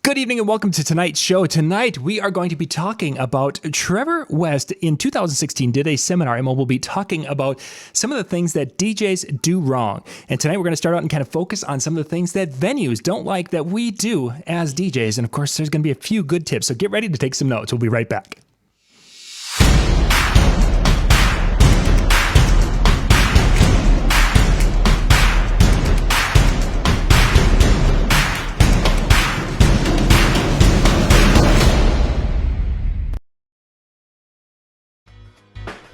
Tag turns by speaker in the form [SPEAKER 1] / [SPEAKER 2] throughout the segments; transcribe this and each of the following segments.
[SPEAKER 1] Good evening and welcome to tonight's show. Tonight we are going to be talking about Trevor West in 2016 did a seminar and we'll be talking about some of the things that DJs do wrong. And tonight we're going to start out and kind of focus on some of the things that venues don't like that we do as DJs. And of course there's going to be a few good tips. So get ready to take some notes. We'll be right back.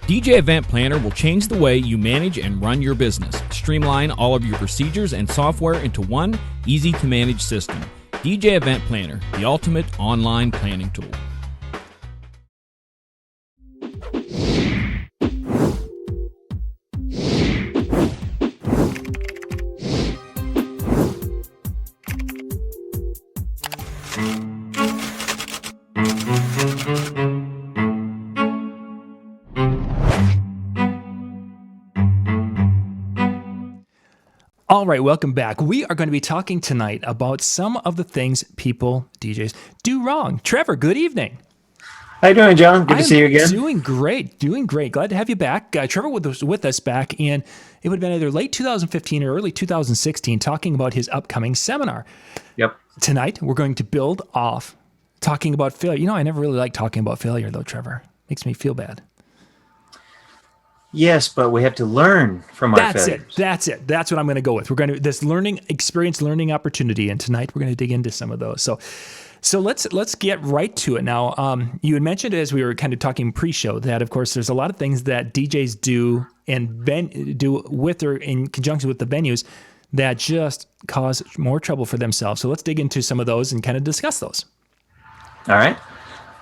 [SPEAKER 2] DJ Event Planner will change the way you manage and run your business. Streamline all of your procedures and software into one easy-to-manage system. DJ Event Planner, the ultimate online planning tool.
[SPEAKER 1] All right, welcome back. We are going to be talking tonight about some of the things people, DJs, do wrong. Trevor, good evening.
[SPEAKER 3] How you doing, John? Good to see you again.
[SPEAKER 1] Doing great. Glad to have you back. Trevor was with us back in, it would have been either late 2015 or early 2016, talking about his upcoming seminar.
[SPEAKER 3] Yep.
[SPEAKER 1] Tonight, we're going to build off talking about failure. You know, I never really like talking about failure, though, Trevor. Makes me feel bad.
[SPEAKER 3] Yes, but we have to learn from our failures.
[SPEAKER 1] That's it. That's what I'm going to go with. We're going to this learning opportunity, and tonight we're going to dig into some of those. So let's get right to it now. You had mentioned as we were kind of talking pre-show that of course there's a lot of things that DJs do and do with or in conjunction with the venues that just cause more trouble for themselves. So let's dig into some of those and kind of discuss those.
[SPEAKER 3] All right.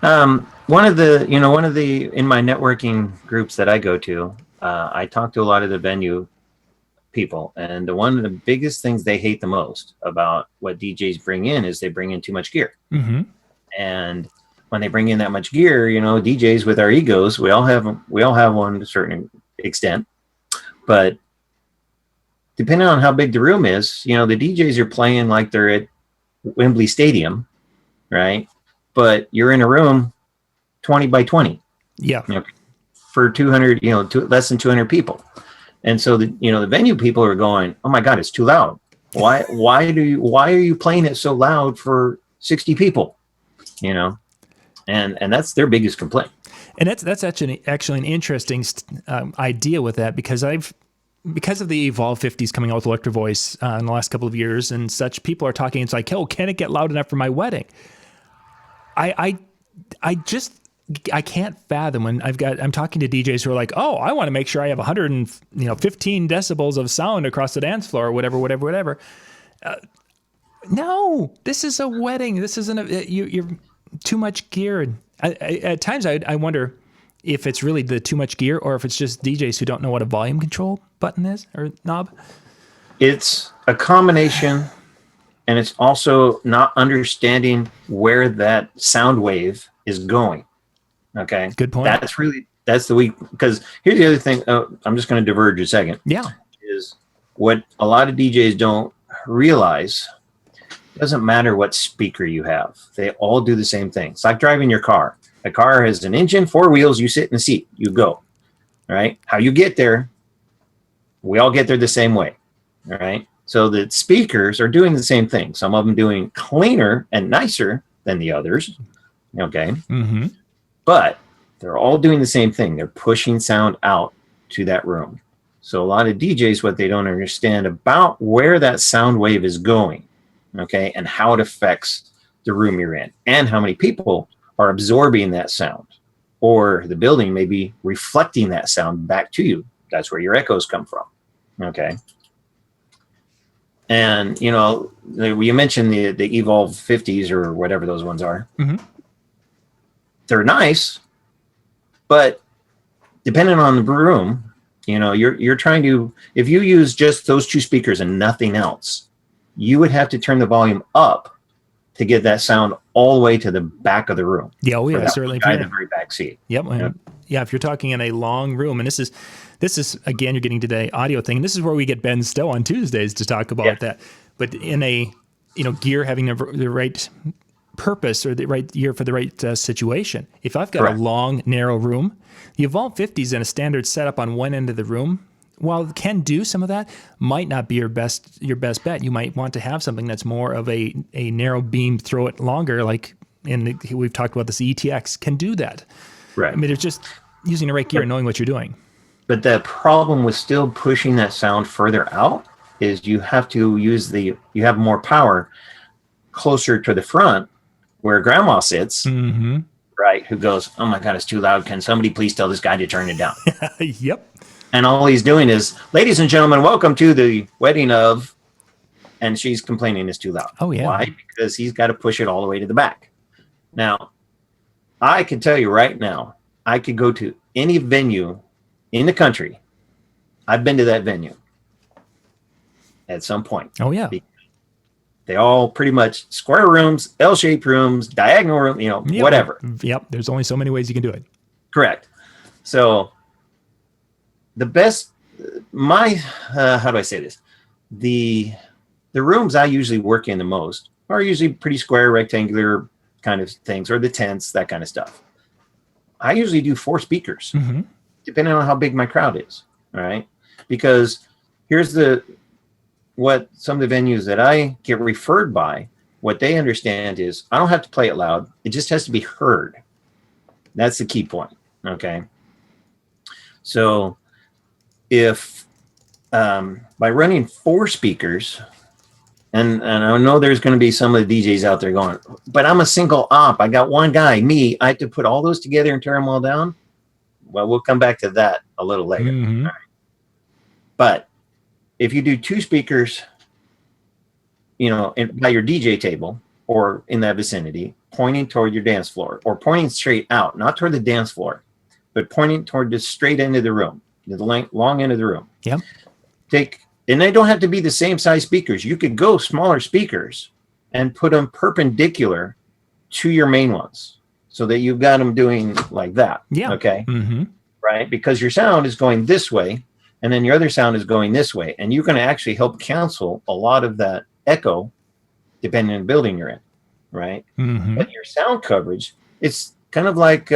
[SPEAKER 3] One of the in my networking groups that I go to, I talk to a lot of the venue people, and one of the biggest things they hate the most about what DJs bring in is they bring in too much gear. Mm-hmm. And when they bring in that much gear, DJs with our egos, we all have one to a certain extent, but depending on how big the room is, the DJs are playing like they're at Wembley Stadium, right? But you're in a room 20 by 20.
[SPEAKER 1] Yeah.
[SPEAKER 3] For 200, less than 200 people. And so the venue people are going, "Oh my God, it's too loud. Why are you playing it so loud for 60 people?" And that's their biggest complaint.
[SPEAKER 1] And that's actually an interesting idea with that, because of the Evolve 50s coming out with Electro Voice in the last couple of years and such, people are talking, it's like, "Oh, can it get loud enough for my wedding?" I can't fathom when I'm talking to DJs who are like, "Oh, I want to make sure I have 115 decibels of sound across the dance floor," or whatever. No, this is a wedding. This isn't you're too much gear. At times I wonder if it's really the too much gear or if it's just DJs who don't know what a volume control button is or knob.
[SPEAKER 3] It's a combination. And it's also not understanding where that sound wave is going. Okay.
[SPEAKER 1] Good point.
[SPEAKER 3] That's the weak, because here's the other thing. I'm just going to diverge a second.
[SPEAKER 1] Yeah.
[SPEAKER 3] Is what a lot of DJs don't realize. It doesn't matter what speaker you have. They all do the same thing. It's like driving your car. A car has an engine, 4 wheels, you sit in the seat, you go. All right. How you get there, we all get there the same way. All right. So the speakers are doing the same thing. Some of them doing cleaner and nicer than the others. Okay. Mm-hmm. But they're all doing the same thing. They're pushing sound out to that room. So a lot of DJs, what they don't understand about where that sound wave is going, okay, and how it affects the room you're in and how many people are absorbing that sound, or the building may be reflecting that sound back to you. That's where your echoes come from. Okay. And, you mentioned the Evolve 50s or whatever those ones are. Mm-hmm. They're nice, but depending on the room, you're trying to, if you use just those two speakers and nothing else, you would have to turn the volume up to get that sound all the way to the back of the room.
[SPEAKER 1] Yeah, certainly.
[SPEAKER 3] Guy in the very back seat.
[SPEAKER 1] Yep. Yeah, if you're talking in a long room, and this is again, you're getting to the audio thing. And this is where we get Ben Stowe on Tuesdays to talk about that. But in a, gear having the right purpose or the right gear for the right situation. If I've got
[SPEAKER 3] Correct.
[SPEAKER 1] a long, narrow room, the Evolve 50s in a standard setup on one end of the room, while it can do some of that, might not be your best bet. You might want to have something that's more of a narrow beam, throw it longer, like we've talked about this ETX can do that.
[SPEAKER 3] Right.
[SPEAKER 1] I mean, it's just using the right gear and knowing what you're doing.
[SPEAKER 3] But the problem with still pushing that sound further out is you have to you have more power closer to the front where grandma sits, right? Who goes, oh my God, it's too loud. Can somebody please tell this guy to turn it down?
[SPEAKER 1] Yep.
[SPEAKER 3] And all he's doing is, ladies and gentlemen, welcome to the wedding of, and she's complaining it's too loud.
[SPEAKER 1] Oh, yeah.
[SPEAKER 3] Why? Because he's got to push it all the way to the back. Now, I can tell you right now, I could go to any venue in the country. I've been to that venue at some point.
[SPEAKER 1] Oh, yeah.
[SPEAKER 3] They all pretty much square rooms, L-shaped rooms, diagonal room,
[SPEAKER 1] Yep.
[SPEAKER 3] whatever.
[SPEAKER 1] Yep. There's only so many ways you can do it.
[SPEAKER 3] Correct. So the best, how do I say this? The rooms I usually work in the most are usually pretty square, rectangular kind of things, or the tents, that kind of stuff. I usually do 4 speakers, depending on how big my crowd is. All right. Because here's what some of the venues that I get referred by, what they understand is I don't have to play it loud. It just has to be heard. That's the key point. Okay. So if by running 4 speakers, and I know there's going to be some of the DJs out there going, but I'm a single op. I got one guy, me. I have to put all those together and turn them all down. Well, we'll come back to that a little later. All right. But if you do 2 speakers, by your DJ table or in that vicinity, pointing toward your dance floor or pointing straight out, not toward the dance floor, but pointing toward the straight end of the room, the long end of the room.
[SPEAKER 1] Yeah.
[SPEAKER 3] And they don't have to be the same size speakers. You could go smaller speakers and put them perpendicular to your main ones so that you've got them doing like that.
[SPEAKER 1] Yeah.
[SPEAKER 3] Okay. Right. Because your sound is going this way and then your other sound is going this way. And you're going to actually help cancel a lot of that echo depending on the building you're in. Right. But your sound coverage, it's kind of like,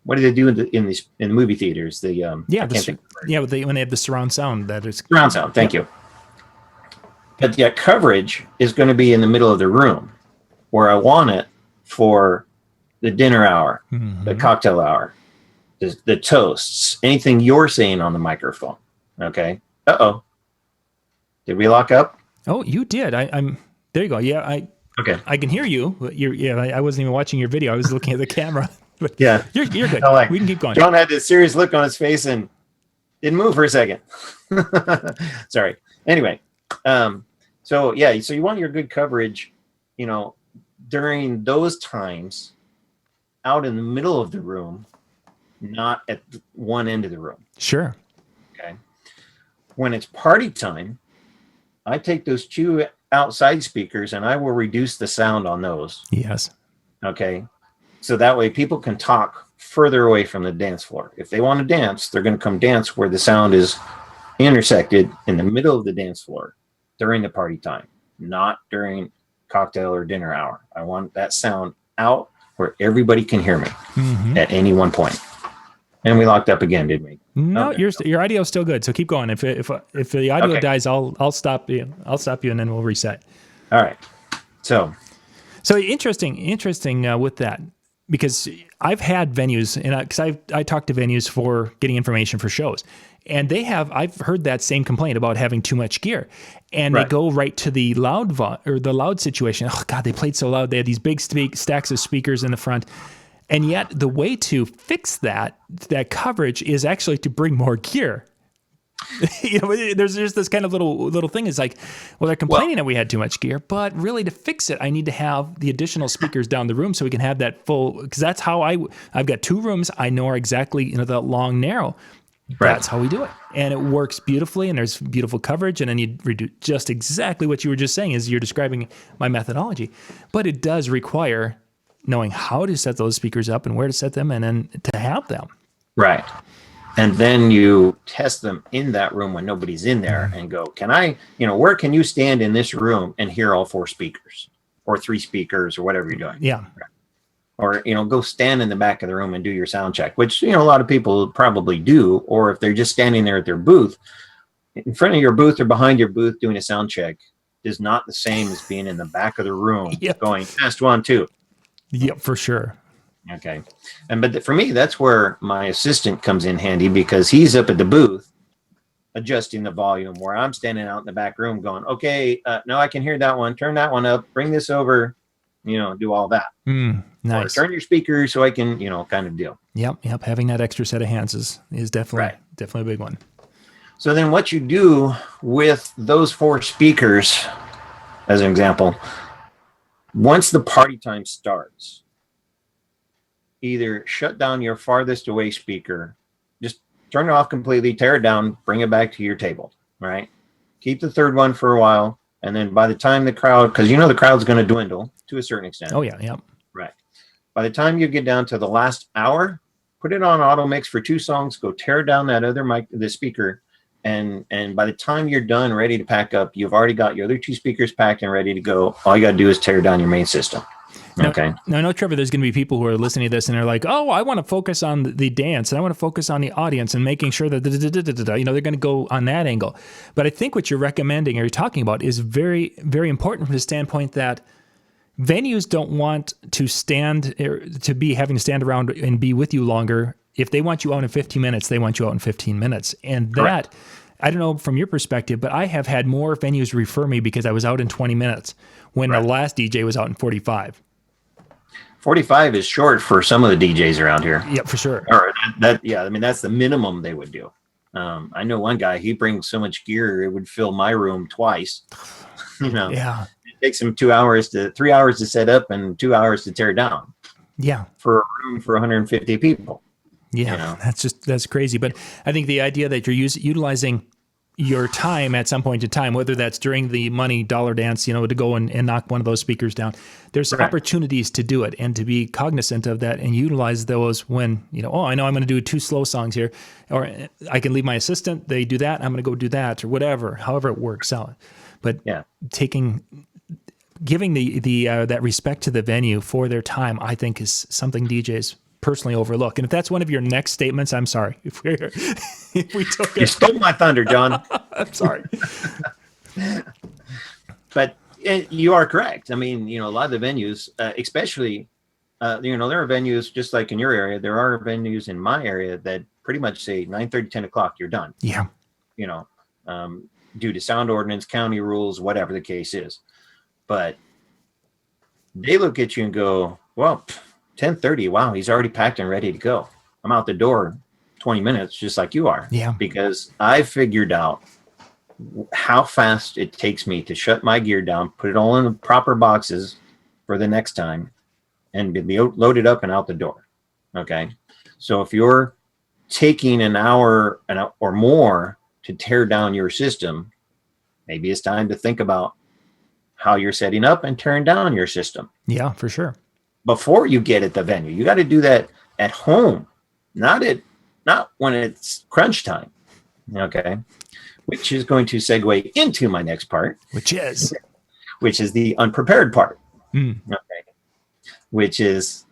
[SPEAKER 3] what do they do in the movie theaters? When they have the surround sound, that is surround sound. Thank you. But that coverage is going to be in the middle of the room, where I want it for the dinner hour, the cocktail hour, the toasts, anything you're saying on the microphone. Okay. Uh-oh. Did we lock up?
[SPEAKER 1] Oh, you did. I'm there. You go. Yeah.
[SPEAKER 3] Okay.
[SPEAKER 1] I can hear you. I wasn't even watching your video. I was looking at the camera. But
[SPEAKER 3] yeah,
[SPEAKER 1] you're good. We can keep going.
[SPEAKER 3] John had this serious look on his face and didn't move for a second. Sorry. Anyway, so you want your good coverage, during those times, out in the middle of the room, not at one end of the room.
[SPEAKER 1] Sure.
[SPEAKER 3] Okay. When it's party time, I take those 2 outside speakers and I will reduce the sound on those.
[SPEAKER 1] Yes.
[SPEAKER 3] Okay. So that way people can talk further away from the dance floor. If they want to dance, they're going to come dance where the sound is intersected in the middle of the dance floor during the party time, not during cocktail or dinner hour. I want that sound out where everybody can hear me at any one point. And we locked up again, didn't we?
[SPEAKER 1] No,
[SPEAKER 3] okay.
[SPEAKER 1] Your audio is still good. So keep going. If the audio dies, I'll stop you. I'll stop you and then we'll reset.
[SPEAKER 3] All right. So
[SPEAKER 1] interesting with that. Because I've had venues, and because I talk to venues for getting information for shows, and I've heard that same complaint about having too much gear, and they go right to the loud situation. Oh God, they played so loud. They had these big stacks of speakers in the front, and yet the way to fix that coverage is actually to bring more gear. There's this kind of little thing. It's like, well, they're complaining that we had too much gear, but really to fix it, I need to have the additional speakers down the room so we can have that full. Because that's how I've got 2 rooms. I know are exactly the long narrow. Right. That's how we do it, and it works beautifully. And there's beautiful coverage, and then you redo just exactly what you were just saying as you're describing my methodology. But it does require knowing how to set those speakers up and where to set them, and then to have them.
[SPEAKER 3] Right. And then you test them in that room when nobody's in there and go, where can you stand in this room and hear all 4 speakers? or 3 speakers or whatever you're doing.
[SPEAKER 1] Yeah.
[SPEAKER 3] Or, go stand in the back of the room and do your sound check, which, a lot of people probably do. Or if they're just standing there at their booth, in front of your booth or behind your booth doing a sound check is not the same as being in the back of the room going test 1, 2.
[SPEAKER 1] Yep, for sure.
[SPEAKER 3] Okay. But for me, that's where my assistant comes in handy, because he's up at the booth adjusting the volume, where I'm standing out in the back room going, okay, no, I can hear that one. Turn that one up, bring this over, do all that.
[SPEAKER 1] Nice.
[SPEAKER 3] Or turn your speaker so I can, kind of deal.
[SPEAKER 1] Yep. Having that extra set of hands is definitely a big one.
[SPEAKER 3] So then what you do with those 4 speakers, as an example, once the party time starts, either shut down your farthest away speaker, just turn it off completely, tear it down, bring it back to your table, right? Keep the 3rd one for a while. And then by the time the crowd, because the crowd's going to dwindle to a certain extent.
[SPEAKER 1] Oh, yeah. Yep.
[SPEAKER 3] Right. By the time you get down to the last hour, put it on auto mix for 2 songs, go tear down that other mic, the speaker. And by the time you're done, ready to pack up, you've already got your other 2 speakers packed and ready to go. All you got to do is tear down your main system. Okay.
[SPEAKER 1] Now, I know, Trevor, there's going to be people who are listening to this and they're like, oh, I want to focus on the dance and I want to focus on the audience and making sure that, they're going to go on that angle. But I think what you're recommending or you're talking about is very, very important from the standpoint that venues don't want to be having to stand around and be with you longer. If they want you out in 15 minutes, they want you out in 15 minutes. And that, correct. I don't know from your perspective, but I have had more venues refer me because I was out in 20 minutes when the last DJ was out in 45.
[SPEAKER 3] 45 is short for some of the DJs around here.
[SPEAKER 1] Yeah, for sure.
[SPEAKER 3] Or that's the minimum they would do. I know one guy, he brings so much gear, it would fill my room twice.
[SPEAKER 1] Yeah.
[SPEAKER 3] It takes him 3 hours to set up and 2 hours to tear down.
[SPEAKER 1] Yeah.
[SPEAKER 3] For a room for 150 people.
[SPEAKER 1] Yeah, that's crazy. But I think the idea that you're utilizing your time at some point in time, whether that's during the money dollar dance, to go and knock one of those speakers down, there's opportunities to do it and to be cognizant of that and utilize those when, I know I'm going to do 2 slow songs here, or I can leave my assistant, they do that, I'm going to go do that, or whatever, however it works out. But giving that respect to the venue for their time, I think is something DJs personally overlook. And if that's one of your next statements, I'm sorry. If we took it.
[SPEAKER 3] You stole my thunder, John.
[SPEAKER 1] I'm sorry.
[SPEAKER 3] But you are correct. I mean, a lot of the venues, especially, there are venues just like in your area. There are venues in my area that pretty much say 9:30, 10 o'clock, you're done.
[SPEAKER 1] Yeah.
[SPEAKER 3] Due to sound ordinance, county rules, whatever the case is. But they look at you and go, well, 10:30, wow, he's already packed and ready to go. I'm out the door 20 minutes, just like you are.
[SPEAKER 1] Yeah.
[SPEAKER 3] Because I figured out how fast it takes me to shut my gear down, put it all in the proper boxes for the next time, and be loaded up and out the door. Okay. So if you're taking an hour or more to tear down your system, maybe it's time to think about how you're setting up and tearing down your system.
[SPEAKER 1] Yeah, for sure.
[SPEAKER 3] Before you get at the venue, you got to do that at home, not when it's crunch time. Okay. Which is going to segue into my next part, which is the unprepared part. Okay. Which is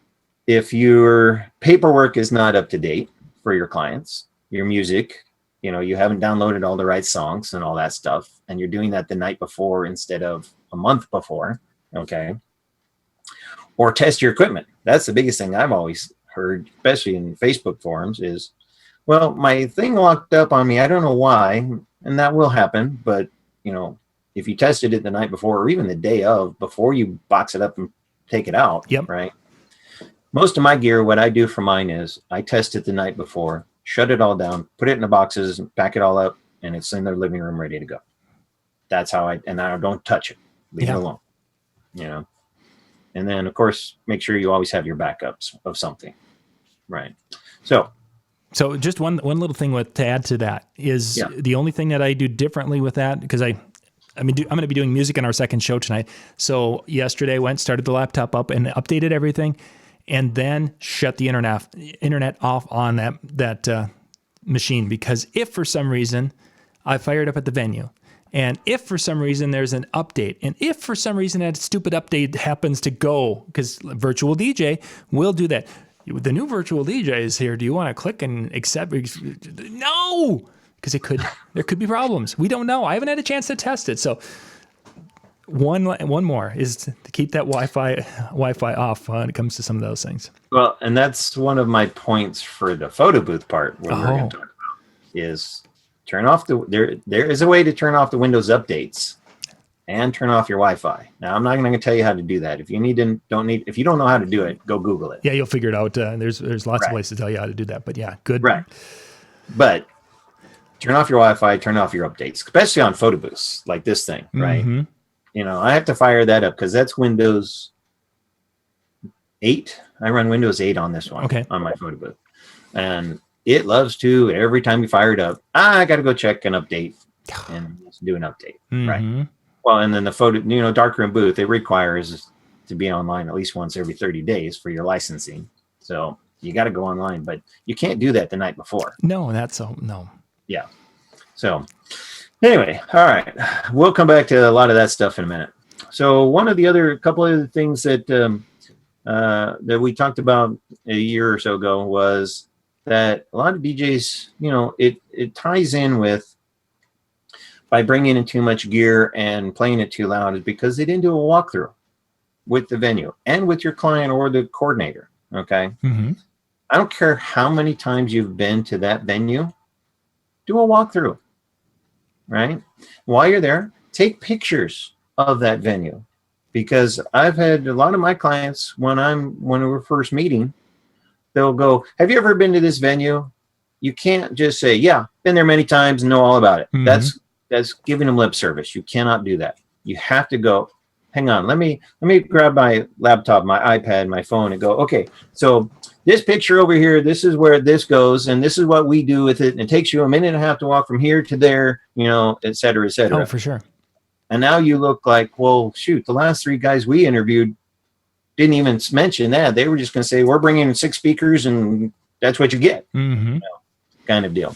[SPEAKER 3] if your paperwork is not up to date for your clients, your music, you haven't downloaded all the right songs and all that stuff, and you're doing that the night before instead of a month before. Okay. Or test your equipment. That's the biggest thing I've always heard, especially in Facebook forums, is, well, my thing locked up on me. I don't know why. And that will happen. But, if you tested it the night before or even the day of, before you box it up and take it out, right? Most of my gear, what I do for mine is I test it the night before, shut it all down, put it in the boxes, pack it all up, and it's in their living room ready to go. That's how I don't touch it. Leave it alone, And then, of course, make sure you always have your backups of something, right? So
[SPEAKER 1] just one little thing to add to that is the only thing that I do differently with that, because I'm going to be doing music in our second show tonight. So yesterday started the laptop up and updated everything, and then shut the internet off on that machine, because if for some reason I fired up at the venue And if for some reason there's an update, and if for some reason that stupid update happens to go, because virtual DJ will do that. The new virtual DJ is here. Do you want to click and accept? No, because there could be problems. We don't know. I haven't had a chance to test it. So one more is to keep that Wi-Fi off when it comes to some of those things.
[SPEAKER 3] Well, and that's one of my points for the photo booth part. What we're going to talk about is turn off there is a way to turn off the Windows updates and turn off your Wi-Fi. Now, I'm not going to tell you how to do that. If you if you don't know how to do it, go Google it.
[SPEAKER 1] Yeah, you'll figure it out. There's lots of ways to tell you how to do that. But yeah, good.
[SPEAKER 3] Right. But turn off your Wi-Fi, turn off your updates, especially on photo booths like this thing, right?
[SPEAKER 1] Mm-hmm.
[SPEAKER 3] I have to fire that up because that's Windows 8. I run Windows 8 on this one, on my photo booth. And it loves to, every time you fire it up, I got to go check an update and do an update, right? Well, and then the photo, darkroom booth, it requires to be online at least once every 30 days for your licensing. So you got to go online, but you can't do that the night before.
[SPEAKER 1] No, no.
[SPEAKER 3] Yeah. So anyway, all right. We'll come back to a lot of that stuff in a minute. So couple of the things that that we talked about a year or so ago was that a lot of DJs, it ties in with by bringing in too much gear and playing it too loud is because they didn't do a walkthrough with the venue and with your client or the coordinator. Okay. Mm-hmm. I don't care how many times you've been to that venue, do a walkthrough, right? While you're there, take pictures of that venue, because I've had a lot of my clients when we're first meeting, they'll go, "Have you ever been to this venue?" You can't just say, "Yeah, been there many times and know all about it." Mm-hmm. That's giving them lip service. You cannot do that. You have to go, "Hang on, let me grab my laptop, my iPad, my phone, and go, okay, so this picture over here, this is where this goes, and this is what we do with it. And it takes you a minute and a half to walk from here to there, et cetera, et cetera."
[SPEAKER 1] Oh, for sure.
[SPEAKER 3] And now you look like, well, shoot, the last 3 guys we interviewed didn't even mention that. They were just going to say, "We're bringing in 6 speakers and that's what you get." Mm-hmm. Kind of deal.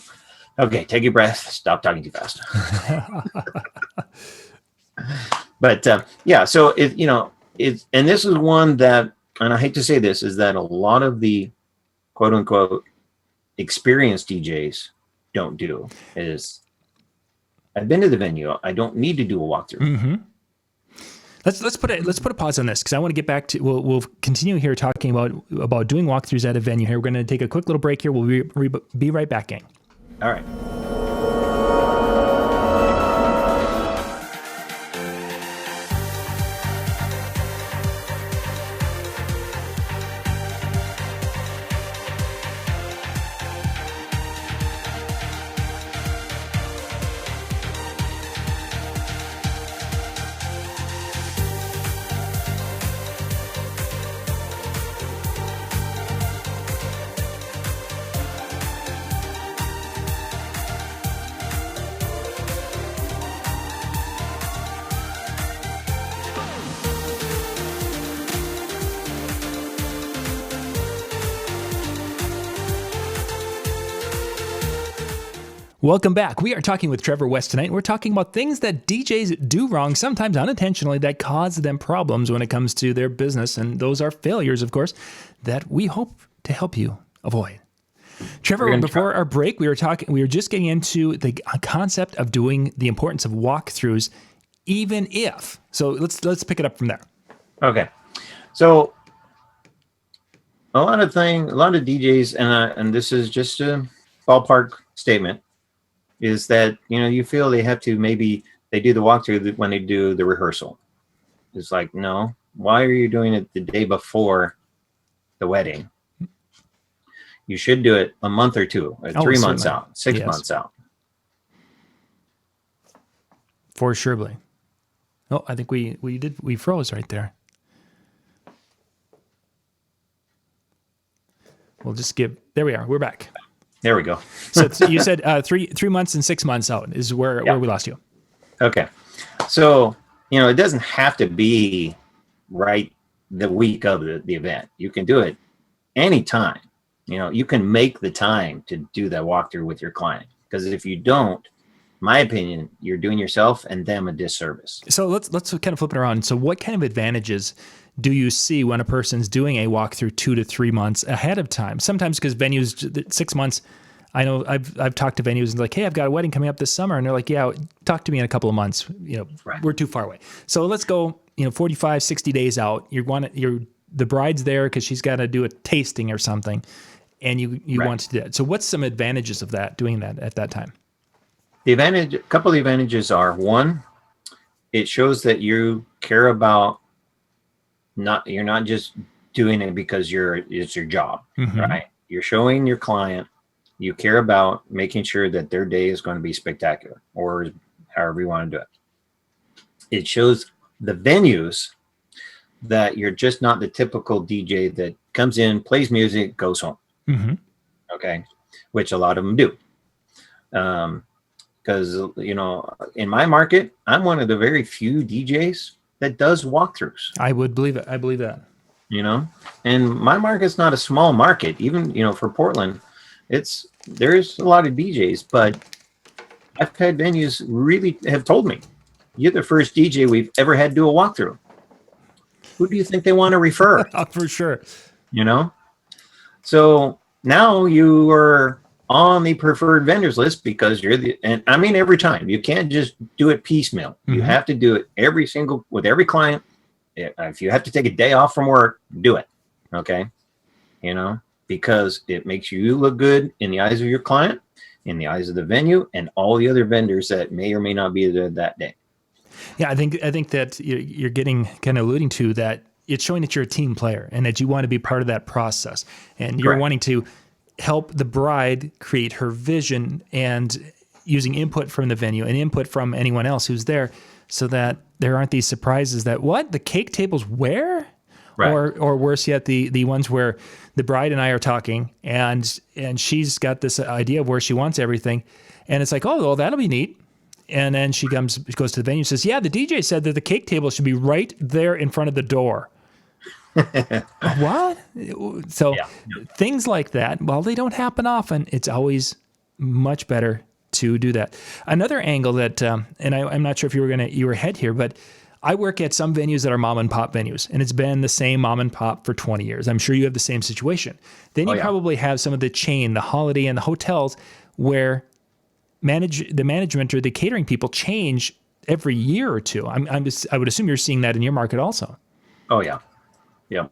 [SPEAKER 3] Okay, take a breath. Stop talking too fast. But yeah, so and this is one that, and I hate to say this, is that a lot of the quote unquote experienced DJs don't do is, I've been to the venue, I don't need to do a walkthrough. Mm-hmm.
[SPEAKER 1] Let's put a pause on this, because I want to get back to, we'll continue here talking about doing walkthroughs at a venue here. We're going to take a quick little break here. We'll be right back, gang.
[SPEAKER 3] All right.
[SPEAKER 1] Welcome back. We are talking with Trevor West tonight. We're talking about things that DJs do wrong, sometimes unintentionally, that cause them problems when it comes to their business. And those are failures, of course, that we hope to help you avoid. Trevor, before our break, we were just getting into the concept of doing the importance of walkthroughs, even if. So let's pick it up from there. Okay. So a lot of DJs, and this is just a ballpark statement, is that you feel they have to, maybe they do the walkthrough when they do the rehearsal. It's like, no, why are you doing it the day before the wedding? You should do it a month or 2, or 3 months out, 6 months out. For surely. Oh, I think we froze right there. We'll just there we are. We're back. There we go. So you said 3 months and 6 months out is where we lost you. Okay. So, it doesn't have to be right the week of the event. You can do it anytime. You can make the time to do that walkthrough with your client. Because if you don't,
[SPEAKER 3] my opinion, you're doing yourself and them a disservice.
[SPEAKER 1] So let's kind of flip it around. So what kind of advantages do you see when a person's doing a walkthrough 2 to 3 months ahead of time? Sometimes because venues 6 months. I know I've talked to venues and like, hey, I've got a wedding coming up this summer, and they're like, yeah, talk to me in a couple of months.
[SPEAKER 3] Right.
[SPEAKER 1] We're too far away. So let's go, 45, 60 days out. The bride's there because she's got to do a tasting or something, and you
[SPEAKER 3] Right.
[SPEAKER 1] want to do that. So what's some advantages of doing that at that time?
[SPEAKER 3] A couple of the advantages are, one, it shows that you care about, you're not just doing it because it's your job,
[SPEAKER 1] Mm-hmm.
[SPEAKER 3] right? You're showing your client you care about making sure that their day is going to be spectacular, or however you want to do it. It shows the venues that you're just not the typical DJ that comes in, plays music, goes home.
[SPEAKER 1] Mm-hmm.
[SPEAKER 3] Okay. Which a lot of them do. Because, in my market, I'm one of the very few DJs that does walkthroughs.
[SPEAKER 1] I would believe it. I believe that.
[SPEAKER 3] And my market's not a small market. Even, for Portland, there's a lot of DJs, but I've had venues really have told me, you're the first DJ we've ever had do a walkthrough. Who do you think they want to refer?
[SPEAKER 1] For sure.
[SPEAKER 3] So now you are on the preferred vendors list because and I mean, every time. You can't just do it piecemeal. Mm-hmm. You have to do it with every client. If you have to take a day off from work, do it. Okay. Because it makes you look good in the eyes of your client, in the eyes of the venue, and all the other vendors that may or may not be there that day.
[SPEAKER 1] Yeah, I think that you're getting kind of alluding to that. It's showing that you're a team player and that you want to be part of that process, and you're wanting to help the bride create her vision and using input from the venue and input from anyone else who's there, so that there aren't these surprises that the cake table's where. Right. Or worse yet, the ones where the bride and I are talking and she's got this idea of where she wants everything, and it's like, oh, well, that'll be neat. And then she goes to the venue and says, yeah, the DJ said that the cake table should be right there in front of the door. What? So things like that, while they don't happen often, it's always much better to do that. Another angle that, and I'm not sure if you were ahead here, but I work at some venues that are mom and pop venues, and it's been the same mom and pop for 20 years. I'm sure you have the same situation. Then you probably have some of the chain, the Holiday, and the hotels where the management or the catering people change every year or two. I would assume you're seeing that in your market also.
[SPEAKER 3] Oh yeah, yeah.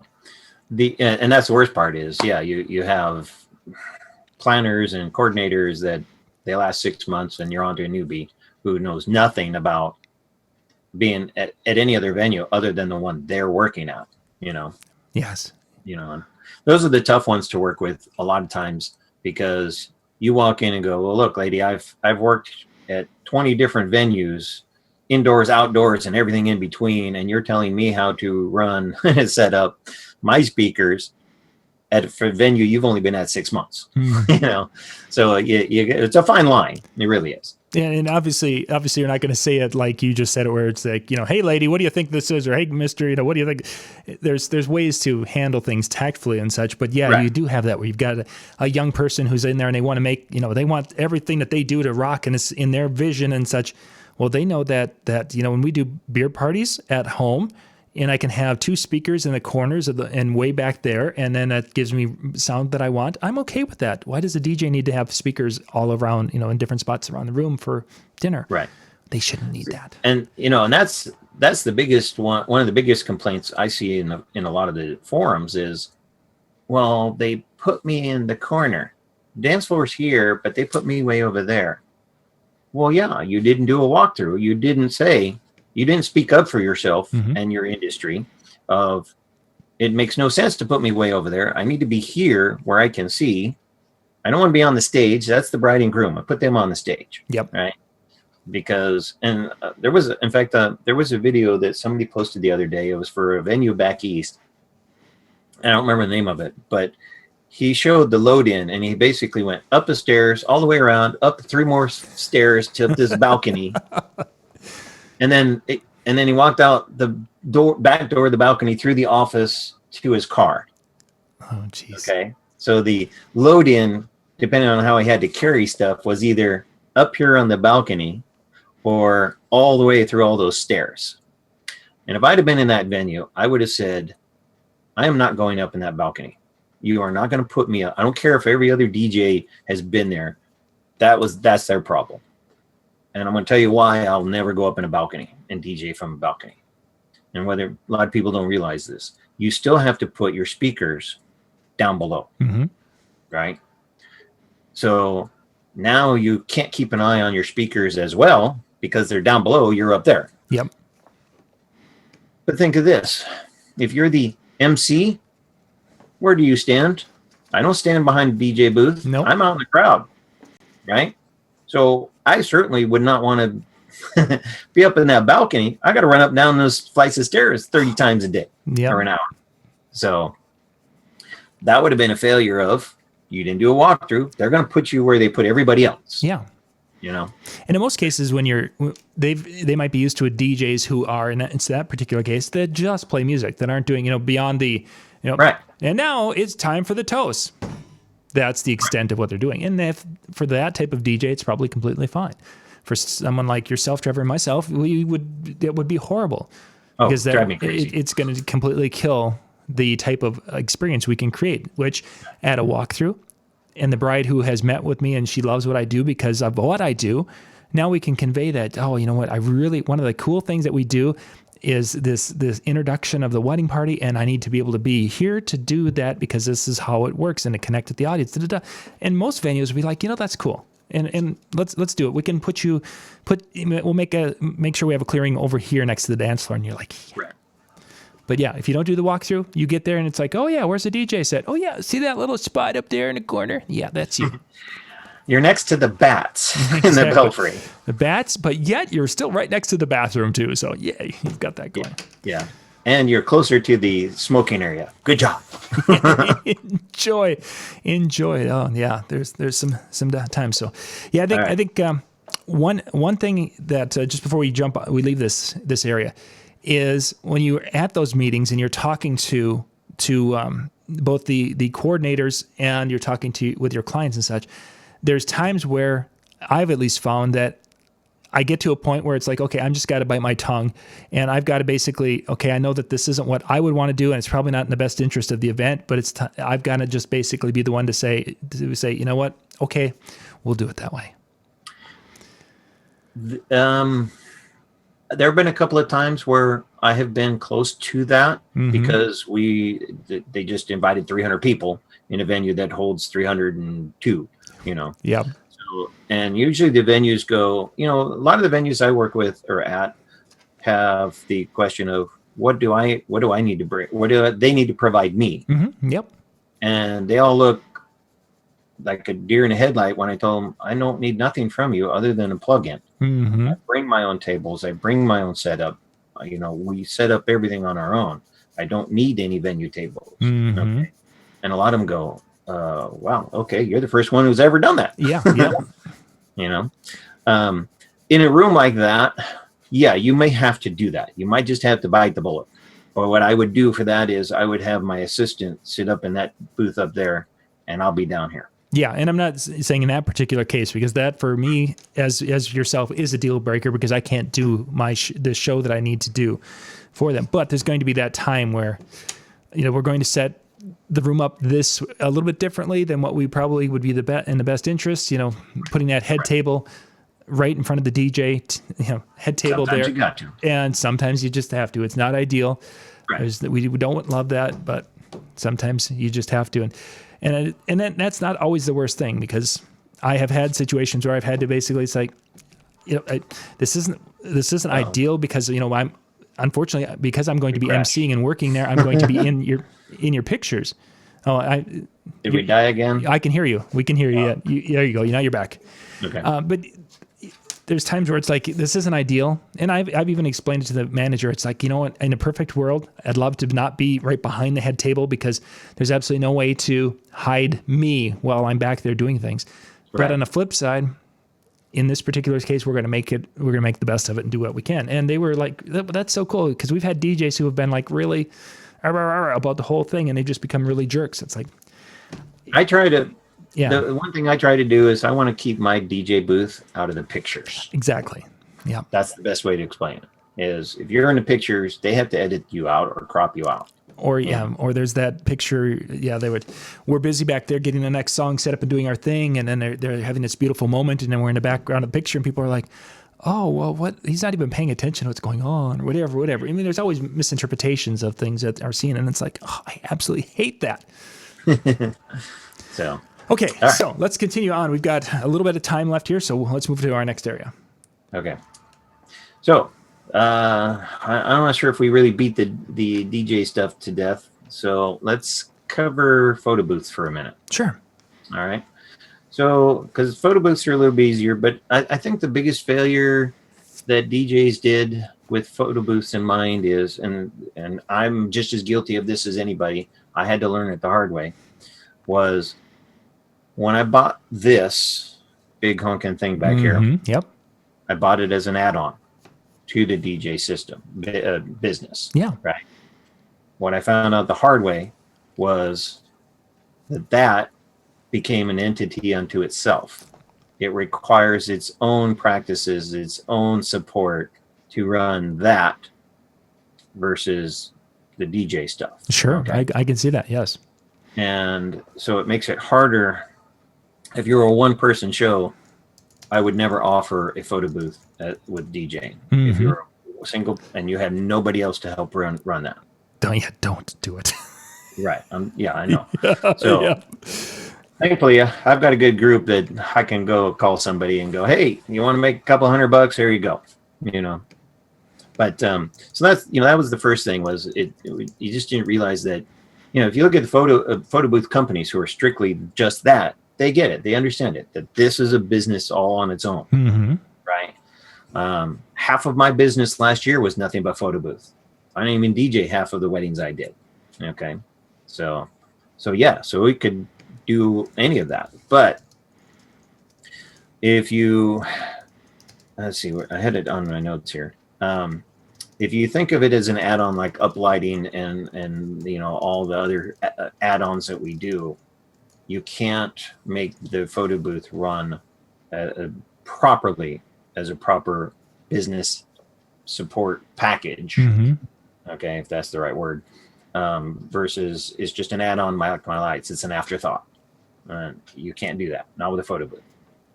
[SPEAKER 3] And that's the worst part is, you have planners and coordinators that they last 6 months, and you're onto a newbie who knows nothing about being at any other venue other than the one they're working at,
[SPEAKER 1] Yes.
[SPEAKER 3] And those are the tough ones to work with a lot of times, because you walk in and go, well, look, lady, I've worked at 20 different venues, indoors, outdoors, and everything in between, and you're telling me how to run and set up my speakers at a venue you've only been at 6 months. So it's a fine line. It really is.
[SPEAKER 1] Yeah, and obviously you're not going to say it like you just said it, where it's like, hey lady, what do you think this is? Or hey mister, what do you think? There's ways to handle things tactfully and such, but you do have that where you've got a young person who's in there and they want to make, they want everything that they do to rock, and it's in their vision and such. Well, they know that when we do beer parties at home, and I can have 2 speakers in the corners and way back there, and then that gives me sound that I want, I'm okay with that. Why does a DJ need to have speakers all around, in different spots around the room for dinner? Right. They shouldn't need that.
[SPEAKER 3] And and that's the biggest one of the biggest complaints I see in a lot of the forums is, well, they put me in the corner. Dance floor's here, but they put me way over there. Well, yeah, you didn't do a walkthrough. You didn't speak up for yourself and your industry of, it makes no sense to put me way over there. I need to be here where I can see. I don't want to be on the stage. That's the bride and groom. I put them on the stage.
[SPEAKER 1] Yep.
[SPEAKER 3] Right. Because, there was a video that somebody posted the other day. It was for a venue back east. I don't remember the name of it, but he showed the load in, and he basically went up the stairs, all the way around, up 3 more stairs to this balcony. And then he walked out the back door of the balcony through the office to his car.
[SPEAKER 1] Oh, jeez.
[SPEAKER 3] Okay. So the load in, depending on how he had to carry stuff, was either up here on the balcony or all the way through all those stairs. And if I'd have been in that venue, I would have said, I am not going up in that balcony. You are not going to put me up. I don't care if every other DJ has been there. That's their problem. And I'm going to tell you why I'll never go up in a balcony and DJ from a balcony. And whether a lot of people don't realize this, you still have to put your speakers down below, right? So now you can't keep an eye on your speakers as well because they're down below, you're up there.
[SPEAKER 1] Yep.
[SPEAKER 3] But think of this. If you're the MC, where do you stand? I don't stand behind the DJ booth.
[SPEAKER 1] Nope.
[SPEAKER 3] I'm out in the crowd, right? So I certainly would not want to be up in that balcony. I got to run up and down those flights of stairs 30 times a day or an hour. So that would have been a failure of, you didn't do a walkthrough. They're going to put you where they put everybody else.
[SPEAKER 1] Yeah.
[SPEAKER 3] You know,
[SPEAKER 1] and in most cases, when they might be used to DJs who are in that particular case that just play music, that aren't doing beyond the
[SPEAKER 3] right.
[SPEAKER 1] And now it's time for the toast. That's the extent of what they're doing. And if for that type of DJ, it's probably completely fine. For someone like yourself, Trevor, and myself, it would be horrible because
[SPEAKER 3] drive me crazy.
[SPEAKER 1] It's going to completely kill the type of experience we can create. Which at a walkthrough. And the bride who has met with me and she loves what I do because of what I do, now we can convey that, oh, you know what, one of the cool things that we do is this introduction of the wedding party, and I need to be able to be here to do that because this is how it works and to connect with the audience. And most venues will be like, that's cool. And let's do it. We can we'll make sure we have a clearing over here next to the dance floor, and you're like, yeah.
[SPEAKER 3] Right.
[SPEAKER 1] But yeah, if you don't do the walkthrough, you get there and it's like, oh yeah, where's the DJ set? Oh yeah, see that little spot up there in the corner? Yeah, that's you.
[SPEAKER 3] You're next to the bats in the belfry.
[SPEAKER 1] The bats, but yet you're still right next to the bathroom too. So yeah, you've got that going.
[SPEAKER 3] Yeah. And you're closer to the smoking area. Good job.
[SPEAKER 1] Enjoy. Oh yeah, there's some time. So yeah, I think one thing that just before we leave this area, is when you're at those meetings and you're talking to both the coordinators and you're talking with your clients and such, there's times where I've at least found that I get to a point where it's like, okay, I'm just got to bite my tongue and I've got to basically, okay, I know that this isn't what I would want to do and it's probably not in the best interest of the event, but I've got to just basically be the one to say, you know what? Okay, we'll do it that way.
[SPEAKER 3] There have been a couple of times where I have been close to that because they just invited 300 people in a venue that holds 302,
[SPEAKER 1] Yeah.
[SPEAKER 3] So, and usually the venues go, a lot of the venues I work with or at have the question of what do I need to bring? What do they need to provide me?
[SPEAKER 1] Mm-hmm. Yep.
[SPEAKER 3] And they all look like a deer in a headlight when I tell them I don't need nothing from you other than a plug-in.
[SPEAKER 1] Mm-hmm.
[SPEAKER 3] I bring my own tables. I bring my own setup. We set up everything on our own. I don't need any venue tables.
[SPEAKER 1] Mm-hmm.
[SPEAKER 3] Okay. And a lot of them go, wow, okay, you're the first one who's ever done that.
[SPEAKER 1] Yeah. Yeah.
[SPEAKER 3] In a room like that, yeah, you may have to do that. You might just have to bite the bullet. But what I would do for that is I would have my assistant sit up in that booth up there and I'll be down here.
[SPEAKER 1] Yeah, and I'm not saying in that particular case because that for me, as yourself, is a deal breaker because I can't do the show that I need to do for them. But there's going to be that time where, we're going to set the room up a little bit differently than what we probably would be in the best interest. Putting that head table right in front of the DJ, head table
[SPEAKER 3] sometimes
[SPEAKER 1] there.
[SPEAKER 3] You got to.
[SPEAKER 1] And sometimes you just have to. It's not ideal.
[SPEAKER 3] Right.
[SPEAKER 1] We don't love that, but sometimes you just have to. And then that's not always the worst thing because I have had situations where I've had to basically, it's like, this isn't ideal because I'm unfortunately because I'm going to be emceeing and working there. I'm going to be in your pictures.
[SPEAKER 3] Did we die again?
[SPEAKER 1] I can hear you. We can hear you. Yeah. There you go. Now you're back.
[SPEAKER 3] Okay.
[SPEAKER 1] But there's times where it's like, this isn't ideal. And I've even explained it to the manager. It's like, in a perfect world, I'd love to not be right behind the head table because there's absolutely no way to hide me while I'm back there doing things. Right. But on the flip side, in this particular case, we're going to make the best of it and do what we can. And they were like, that's so cool. Because we've had DJs who have been like really about the whole thing and they just become really jerks. It's like,
[SPEAKER 3] I try to,
[SPEAKER 1] Yeah.
[SPEAKER 3] The one thing I try to do is I want to keep my DJ booth out of the pictures.
[SPEAKER 1] Exactly. Yeah.
[SPEAKER 3] That's the best way to explain it. Is if you're in the pictures, they have to edit you out or crop you out.
[SPEAKER 1] Or or there's that picture. Yeah, we're busy back there getting the next song set up and doing our thing, and then they're having this beautiful moment, and then we're in the background of the picture, and people are like, "Oh, well, what? He's not even paying attention to what's going on, or whatever." I mean, there's always misinterpretations of things that are seen, and it's like, oh, I absolutely hate that.
[SPEAKER 3] So
[SPEAKER 1] okay,
[SPEAKER 3] right.
[SPEAKER 1] So let's continue on. We've got a little bit of time left here, so let's move to our next area.
[SPEAKER 3] Okay. So I'm not sure if we really beat the DJ stuff to death. So let's cover photo booths for a minute.
[SPEAKER 1] Sure.
[SPEAKER 3] All right. So, because photo booths are a little bit easier, but I think the biggest failure that DJs did with photo booths in mind is, and I'm just as guilty of this as anybody, I had to learn it the hard way, was when I bought this big honking thing back here,
[SPEAKER 1] Yep.
[SPEAKER 3] I bought it as an add-on to the DJ system business.
[SPEAKER 1] Yeah.
[SPEAKER 3] Right. What I found out the hard way was that became an entity unto itself. It requires its own practices, its own support to run that versus the DJ stuff.
[SPEAKER 1] Sure.
[SPEAKER 3] Okay?
[SPEAKER 1] I can see that. Yes.
[SPEAKER 3] And so it makes it harder. If you're a one-person show, I would never offer a photo booth with DJing. If you're single and you have nobody else to help run that.
[SPEAKER 1] Don't do it.
[SPEAKER 3] Right. Yeah, I know. So thankfully, I've got a good group that I can go call somebody and go, hey, you want to make a couple $100? Here you go. But so that's, that was the first thing was you just didn't realize that, if you look at the photo booth companies who are strictly just that, they get it. They understand it, that this is a business all on its own. Right. Half of my business last year was nothing but photo booth. I didn't even DJ half of the weddings I did. Okay. So we could do any of that. But if you, let's see, I had it on my notes here. If you think of it as an add-on like uplighting and all the other add-ons that we do, you can't make the photo booth run properly as a proper business support package. Okay, if that's the right word. Versus it's just an add-on like my lights. It's an afterthought. You can't do that. Not with a photo booth.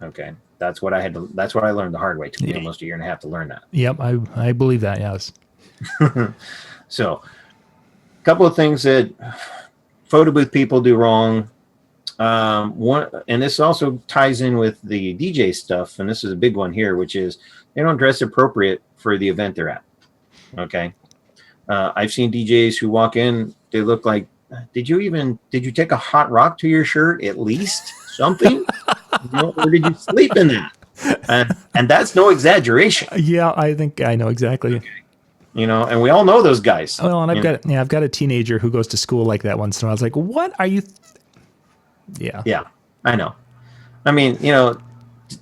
[SPEAKER 3] Okay, that's what I learned the hard way. It took me almost a year and a half to learn that.
[SPEAKER 1] Yep, I believe that. Yes.
[SPEAKER 3] So, a couple of things that photo booth people do wrong. One, and this also ties in with the DJ stuff, and this is a big one here, which is they don't dress appropriate for the event they're at. Okay. I've seen DJs who walk in, they look like, did you take a hot rock to your shirt at least? Something? Or did you sleep in that? And that's no exaggeration.
[SPEAKER 1] Yeah, I think I know exactly.
[SPEAKER 3] Okay. And we all know those guys.
[SPEAKER 1] Well, and I've got a teenager who goes to school like that once in a while. I was like, what are you? Yeah.
[SPEAKER 3] Yeah, I know. I mean,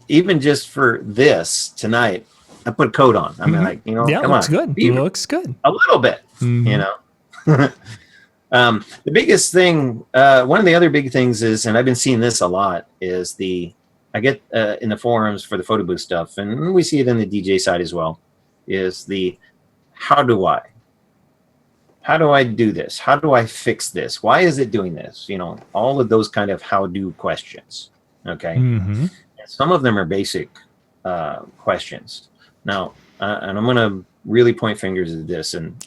[SPEAKER 3] even just for this tonight, I put a coat on. I mean, like,
[SPEAKER 1] yeah,
[SPEAKER 3] come
[SPEAKER 1] looks
[SPEAKER 3] on.
[SPEAKER 1] good. It looks good.
[SPEAKER 3] A little bit, The biggest thing, one of the other big things is, and I've been seeing this a lot, is I get in the forums for the photo booth stuff, and we see it in the DJ side as well, is how do I do this? How do I fix this? Why is it doing this? All of those kind of how-do questions. Okay. And some of them are basic questions. Now, and I'm going to really point fingers at this, and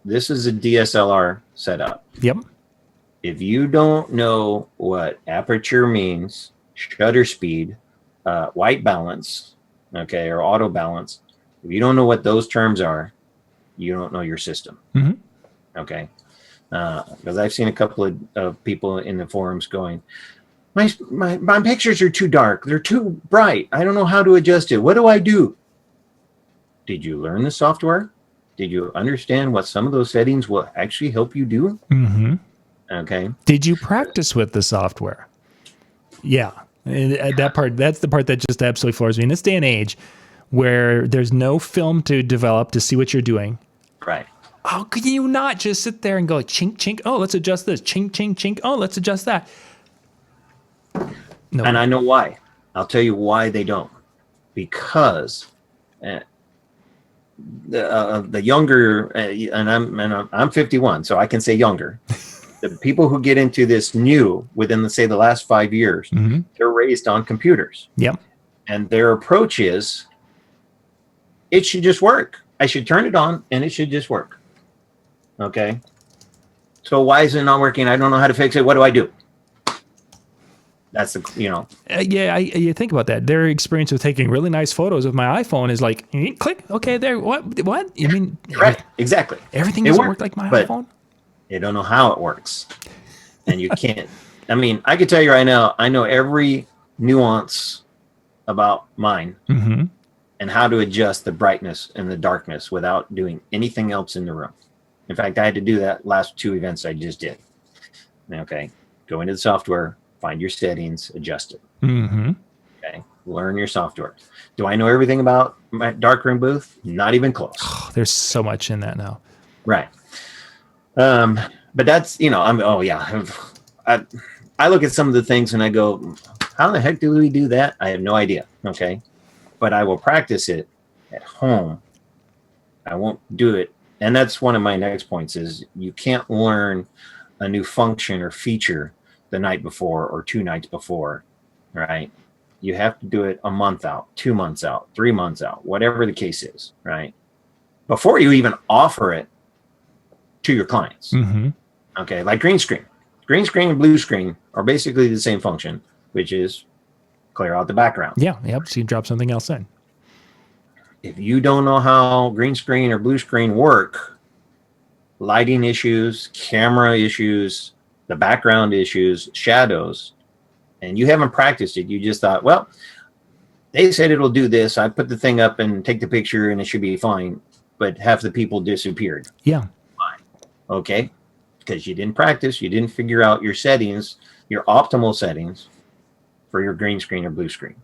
[SPEAKER 3] this is a DSLR setup.
[SPEAKER 1] Yep.
[SPEAKER 3] If you don't know what aperture means, shutter speed, white balance, okay, or auto balance, if you don't know what those terms are, you don't know your system. Okay. Because I've seen a couple of people in the forums going, my pictures are too dark. They're too bright. I don't know how to adjust it. What do I do? Did you learn the software? Did you understand what some of those settings will actually help you do? Okay.
[SPEAKER 1] Did you practice with the software? Yeah. And that's the part that just absolutely floors me. In this day and age where there's no film to develop to see what you're doing.
[SPEAKER 3] Right.
[SPEAKER 1] How could you not just sit there and go chink, chink? Oh, let's adjust this. Chink, chink, chink. Oh, let's adjust that. No.
[SPEAKER 3] And I know why. I'll tell you why they don't. Because the younger, and I'm 51, so I can say younger. The people who get into this new within, let's say, the last 5 years, they're raised on computers.
[SPEAKER 1] Yep.
[SPEAKER 3] And their approach is, it should just work. I should turn it on and it should just work. Okay. So why is it not working? I don't know how to fix it. What do I do? That's the,
[SPEAKER 1] you think about that. Their experience with taking really nice photos of my iPhone is like, click, okay, there. What? You mean?
[SPEAKER 3] Right. Exactly.
[SPEAKER 1] Everything doesn't work like my iPhone?
[SPEAKER 3] They don't know how it works. And you can't. I mean, I can tell you right now, I know every nuance about mine and how to adjust the brightness and the darkness without doing anything else in the room. In fact, I had to do that last 2 events I just did. Okay. Go into the software, find your settings, adjust it. Okay. Learn your software. Do I know everything about my darkroom booth? Not even close.
[SPEAKER 1] Oh, there's so much in that now.
[SPEAKER 3] Right. But that's, I look at some of the things and I go, how the heck do we do that? I have no idea. Okay. But I will practice it at home. I won't do it. And that's one of my next points is you can't learn a new function or feature the night before or 2 nights before, right? You have to do it a month out, 2 months out, 3 months out, whatever the case is, right? Before you even offer it to your clients. Okay, like green screen. Green screen and blue screen are basically the same function, which is clear out the background.
[SPEAKER 1] Yeah, yep. So you drop something else in.
[SPEAKER 3] If you don't know how green screen or blue screen work, lighting issues, camera issues, the background issues, shadows, and you haven't practiced it, you just thought, well, they said it'll do this. I put the thing up and take the picture and it should be fine. But half the people disappeared.
[SPEAKER 1] Yeah.
[SPEAKER 3] Fine. Okay. Because you didn't practice. You didn't figure out your settings, your optimal settings for your green screen or blue screen.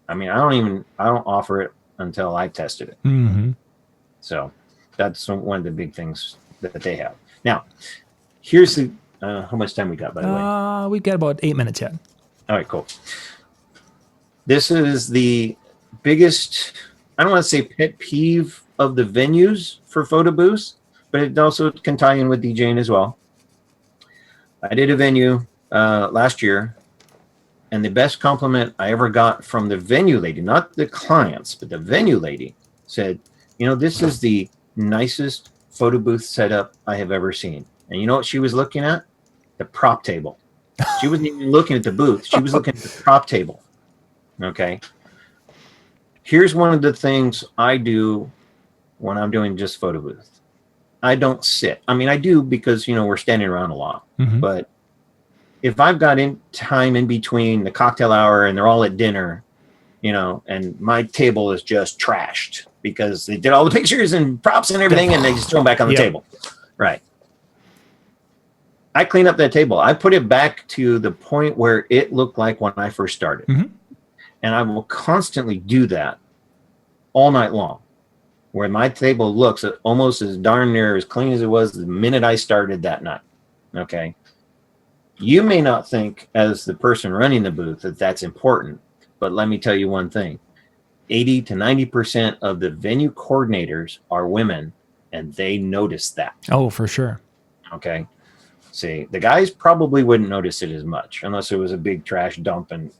[SPEAKER 3] I mean, I don't offer it until I tested it. So that's one of the big things that they have. Now, here's the, how much time we got, by the way?
[SPEAKER 1] We've got about 8 minutes yet.
[SPEAKER 3] All right, cool. This is the biggest, I don't want to say pet peeve of the venues for photo booths, but it also can tie in with DJing as well. I did a venue last year, and the best compliment I ever got from the venue lady, not the clients, but the venue lady, said, this is the nicest photo booth setup I have ever seen. And you know what she was looking at? The prop table. She wasn't even looking at the booth. She was looking at the prop table. Okay. Here's one of the things I do when I'm doing just photo booth. I don't sit. I mean, I do because, we're standing around a lot. But if I've got time in between the cocktail hour and they're all at dinner, and my table is just trashed because they did all the pictures and props and everything and they just throw them back on the table. Right. I clean up that table. I put it back to the point where it looked like when I first started. And I will constantly do that all night long, where my table looks almost as darn near as clean as it was the minute I started that night. Okay. You may not think as the person running the booth that that's important, but let me tell you one thing. 80 to 90% of the venue coordinators are women, and they notice that.
[SPEAKER 1] Oh, for sure.
[SPEAKER 3] Okay. See, the guys probably wouldn't notice it as much unless it was a big trash dump and,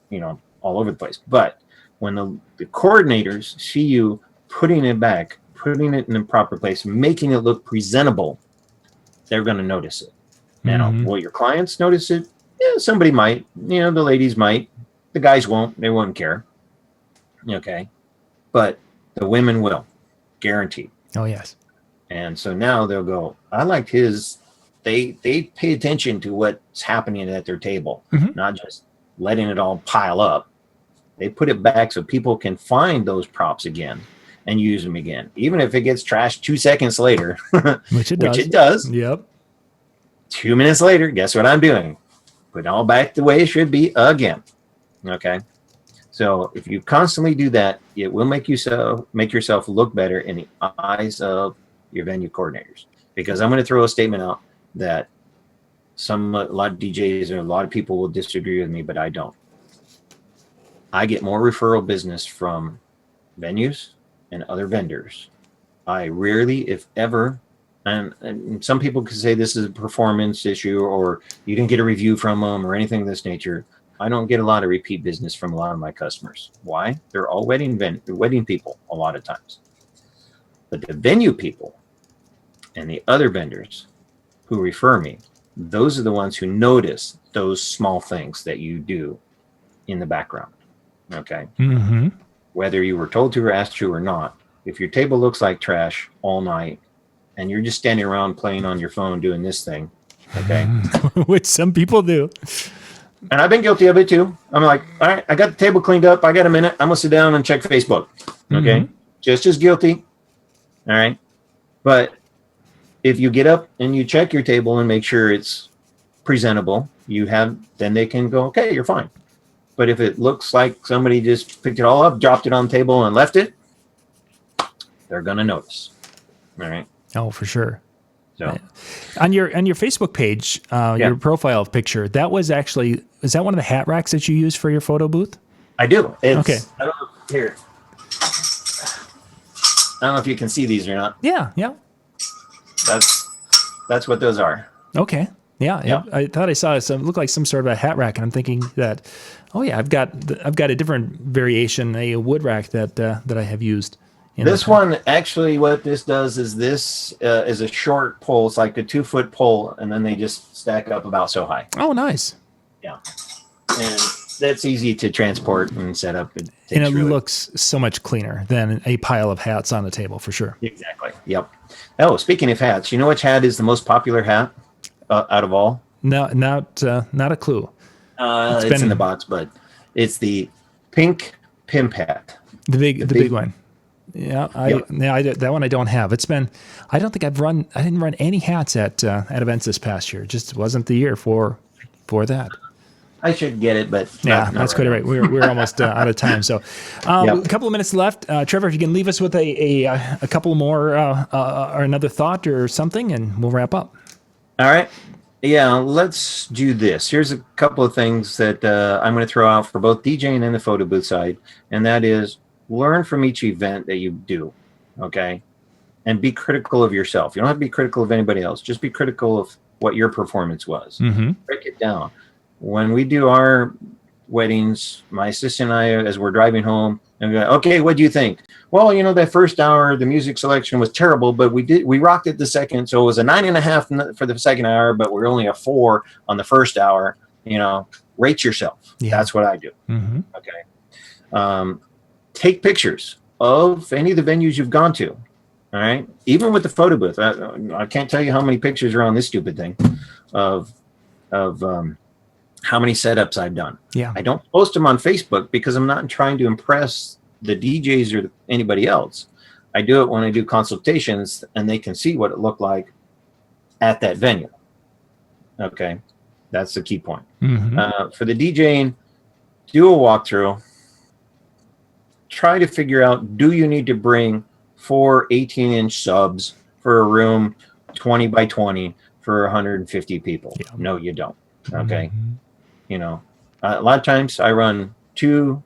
[SPEAKER 3] all over the place. But when the coordinators see you putting it back, putting it in the proper place, making it look presentable, they're going to notice it. Now, will your clients notice it? Yeah, somebody might. The ladies might. The guys won't. They won't care. Okay. But the women will. Guaranteed.
[SPEAKER 1] Oh, yes.
[SPEAKER 3] And so now they'll go, I liked his. They pay attention to what's happening at their table, not just letting it all pile up. They put it back so people can find those props again and use them again, even if it gets trashed 2 seconds later,
[SPEAKER 1] which it does.
[SPEAKER 3] Which it does.
[SPEAKER 1] Yep.
[SPEAKER 3] 2 minutes later, guess what I'm doing? Put it all back the way it should be again. Okay. So if you constantly do that, it will make yourself look better in the eyes of your venue coordinators. Because I'm going to throw a statement out that a lot of DJs or a lot of people will disagree with me, but I don't. I get more referral business from venues and other vendors. I rarely, if ever, and some people could say this is a performance issue or you didn't get a review from them or anything of this nature. I don't get a lot of repeat business from a lot of my customers. Why? They're all wedding people a lot of times. But the venue people and the other vendors who refer me, those are the ones who notice those small things that you do in the background. Okay.
[SPEAKER 1] Mm-hmm.
[SPEAKER 3] Whether you were told to or asked to or not, if your table looks like trash all night and you're just standing around playing on your phone doing this thing, okay?
[SPEAKER 1] Which some people do.
[SPEAKER 3] And I've been guilty of it too. I'm like, all right, I got the table cleaned up. I got a minute. I'm going to sit down and check Facebook. Okay.
[SPEAKER 1] Mm-hmm.
[SPEAKER 3] Just as guilty. All right. But if you get up and you check your table and make sure it's presentable, then they can go, okay, you're fine. But if it looks like somebody just picked it all up, dropped it on the table and left it, they're going to notice. All right.
[SPEAKER 1] Oh, for sure.
[SPEAKER 3] So
[SPEAKER 1] on your Facebook page, your profile picture, is that one of the hat racks that you use for your photo booth?
[SPEAKER 3] I do.
[SPEAKER 1] Okay.
[SPEAKER 3] I don't know. Here. I don't know if you can see these or not.
[SPEAKER 1] Yeah.
[SPEAKER 3] That's what those are.
[SPEAKER 1] Okay. Yeah. I thought I saw looked like some sort of a hat rack, and I'm thinking that, oh yeah, I've got a different variation, a wood rack that I have used.
[SPEAKER 3] This one, actually, what this does is this is a short pole. It's like a 2-foot pole, and then they just stack up about so high.
[SPEAKER 1] Oh, nice.
[SPEAKER 3] Yeah. And that's easy to transport and set up.
[SPEAKER 1] And it looks so much cleaner than a pile of hats on the table, for sure.
[SPEAKER 3] Exactly. Yep. Oh, speaking of hats, you know which hat is the most popular hat out of all?
[SPEAKER 1] No, not a clue.
[SPEAKER 3] It's in the box, but it's the pink pimp hat.
[SPEAKER 1] The big one. Yeah, that one I don't have. I don't think I didn't run any hats at events this past year. It just wasn't the year for that.
[SPEAKER 3] I should get it, but
[SPEAKER 1] yeah, that's quite right. We're almost out of time. So a couple of minutes left. Trevor, if you can leave us with a couple more or another thought or something, and we'll wrap up.
[SPEAKER 3] All right. Yeah, let's do this. Here's a couple of things that I'm going to throw out for both DJing and the photo booth side, and that is learn from each event that you do, okay? And be critical of yourself. You don't have to be critical of anybody else. Just be critical of what your performance was.
[SPEAKER 1] Mm-hmm.
[SPEAKER 3] Break it down. When we do our weddings, my assistant and I, as we're driving home, and we go, okay, what do you think? Well, that first hour, the music selection was terrible, but we rocked it the second. So it was a 9.5 for the second hour, but we're only a 4 on the first hour. Rate yourself. Yeah. That's what I do.
[SPEAKER 1] Mm-hmm.
[SPEAKER 3] Okay. Take pictures of any of the venues you've gone to. All right. Even with the photo booth, I can't tell you how many pictures are on this stupid thing of how many setups I've done.
[SPEAKER 1] Yeah.
[SPEAKER 3] I don't post them on Facebook because I'm not trying to impress the DJs or anybody else. I do it when I do consultations and they can see what it looked like at that venue. Okay. That's the key point.
[SPEAKER 1] Mm-hmm.
[SPEAKER 3] For the DJing, do a walkthrough. Try to figure out, do you need to bring 4 18-inch subs for a room 20 by 20 for 150 people? Yeah. No, you don't. Okay. Mm-hmm. A lot of times I run 2,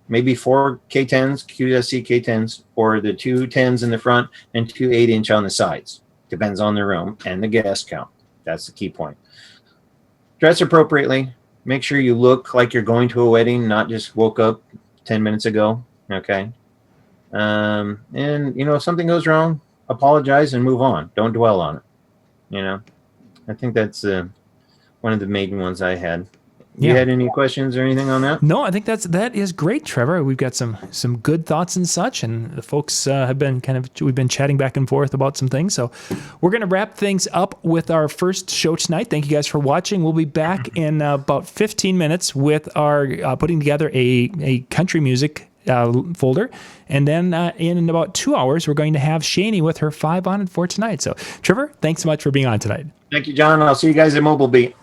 [SPEAKER 3] maybe 4 K10s, QSC K10s, or the 2 10s in the front and 2 8-inch on the sides. Depends on the room and the guest count. That's the key point. Dress appropriately. Make sure you look like you're going to a wedding, not just woke up 10 minutes ago. Okay. And if something goes wrong, apologize and move on. Don't dwell on it. I think that's one of the main ones I had. You had any questions or anything on that?
[SPEAKER 1] No, I think that is great, Trevor. We've got some good thoughts and such, and the folks we've been chatting back and forth about some things. So we're going to wrap things up with our first show tonight. Thank you guys for watching. We'll be back in about 15 minutes with our putting together a country music folder. And then in about 2 hours, we're going to have Shani with her 5 on it for tonight. So Trevor, thanks so much for being on tonight.
[SPEAKER 3] Thank you, John. I'll see you guys at Mobile Beat.